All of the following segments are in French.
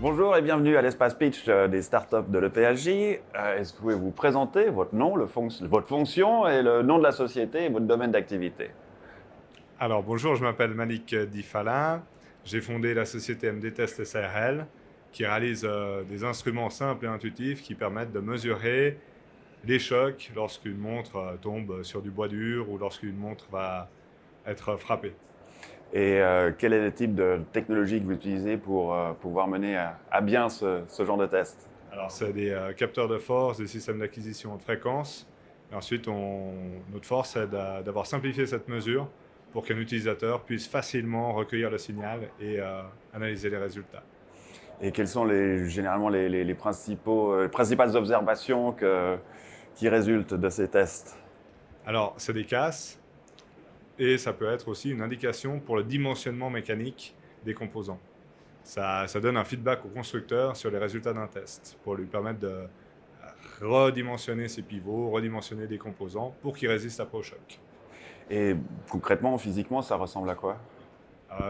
Bonjour et bienvenue à l'espace pitch des startups de l'EPLJ. Est-ce que vous pouvez vous présenter votre nom, votre fonction et le nom de la société et votre domaine d'activité? Alors bonjour, je m'appelle Malik Difalin. J'ai fondé la société MD Test SARL qui réalise des instruments simples et intuitifs qui permettent de mesurer les chocs lorsqu'une montre tombe sur du bois dur ou lorsqu'une montre va être frappée. Et quel est le type de technologie que vous utilisez pour pouvoir mener à bien ce genre de test? Alors c'est des capteurs de force, des systèmes d'acquisition de fréquences. Et ensuite, notre force est d'avoir simplifié cette mesure pour qu'un utilisateur puisse facilement recueillir le signal et analyser les résultats. Et quelles sont généralement les principales observations qui résultent de ces tests? Alors, c'est des casses et ça peut être aussi une indication pour le dimensionnement mécanique des composants. Ça donne un feedback au constructeur sur les résultats d'un test pour lui permettre de redimensionner ses pivots, redimensionner des composants pour qu'ils résistent après au choc. Et concrètement, physiquement, ça ressemble à quoi?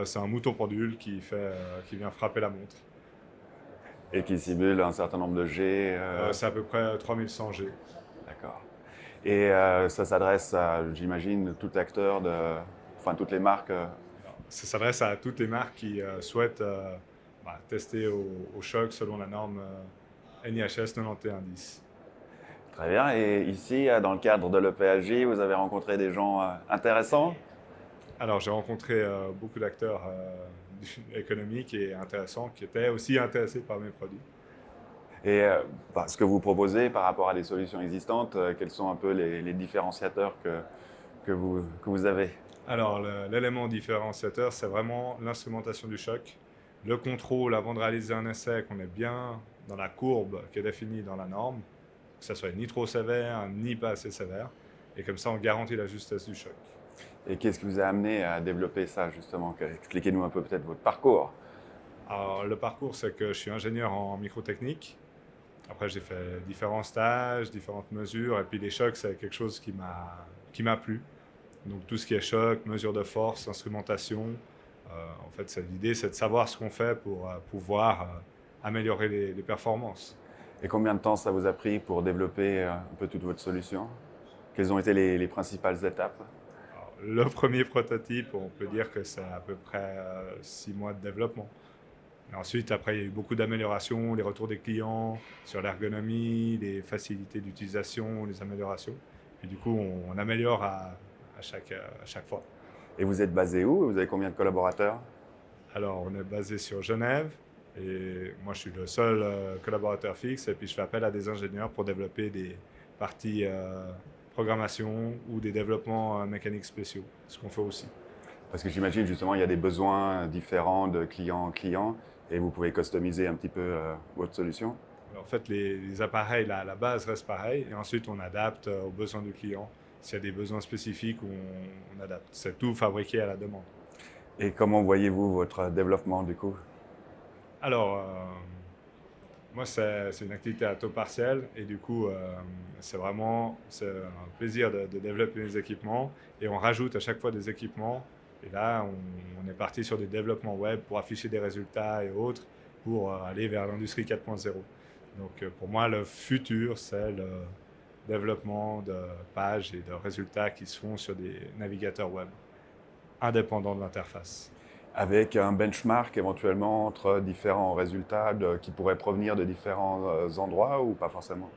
C'est un mouton pendule qui vient frapper la montre. Et qui simule un certain nombre de G. C'est à peu près 3100 G. D'accord. Et ça s'adresse à, j'imagine, tout acteur enfin toutes les marques. Ça s'adresse à toutes les marques qui souhaitent tester au choc selon la norme NIHS 9110. Très bien. Et ici, dans le cadre de l'EPLJ, vous avez rencontré des gens intéressants? Alors, j'ai rencontré beaucoup d'acteurs économiques et intéressants qui étaient aussi intéressés par mes produits. Et ce que vous proposez par rapport à des solutions existantes, quels sont un peu les différenciateurs que vous avez? Alors, l'élément différenciateur, c'est vraiment l'instrumentation du choc, le contrôle avant de réaliser un essai, qu'on est bien dans la courbe qui est définie dans la norme, que ça soit ni trop sévère, ni pas assez sévère, et comme ça, on garantit la justesse du choc. Et qu'est-ce qui vous a amené à développer ça, justement? Expliquez-nous un peu peut-être votre parcours. Alors, le parcours, c'est que je suis ingénieur en microtechnique. Après, j'ai fait différents stages, différentes mesures, et puis les chocs, c'est quelque chose qui m'a plu. Donc tout ce qui est choc, mesure de force, instrumentation, en fait, l'idée, c'est de savoir ce qu'on fait pour pouvoir améliorer les performances. Et combien de temps ça vous a pris pour développer un peu toute votre solution? Quelles ont été les principales étapes? Alors, le premier prototype, on peut dire que c'est à peu près 6 mois de développement. Et ensuite, après, il y a eu beaucoup d'améliorations, les retours des clients sur l'ergonomie, les facilités d'utilisation, les améliorations. Et du coup, on améliore à chaque fois. Et vous êtes basé où? Vous avez combien de collaborateurs? Alors, on est basé sur Genève et moi, je suis le seul collaborateur fixe et puis je fais appel à des ingénieurs pour développer des parties programmation ou des développements mécaniques spéciaux, ce qu'on fait aussi. Parce que j'imagine justement il y a des besoins différents de client en client et vous pouvez customiser un petit peu votre solution. Alors, en fait, les appareils, la base reste pareille et ensuite on adapte aux besoins du client. S'il y a des besoins spécifiques, on adapte. C'est tout fabriqué à la demande. Et comment voyez-vous votre développement du coup? Alors, moi, c'est une activité à taux partiel et du coup, c'est un plaisir de développer les équipements et on rajoute à chaque fois des équipements. Et là, on est parti sur des développements web pour afficher des résultats et autres pour aller vers l'industrie 4.0. Donc, pour moi, le futur, c'est le développement de pages et de résultats qui se font sur des navigateurs web indépendants de l'interface. Avec un benchmark éventuellement entre différents résultats qui pourraient provenir de différents endroits ou pas forcément?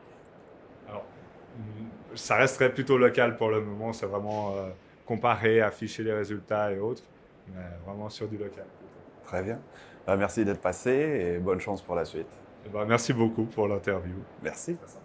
Alors, ça resterait plutôt local pour le moment. C'est vraiment comparer, afficher les résultats et autres, mais vraiment sur du local. Très bien. Merci d'être passé et bonne chance pour la suite. Eh ben, merci beaucoup pour l'interview. Merci. Très sympa.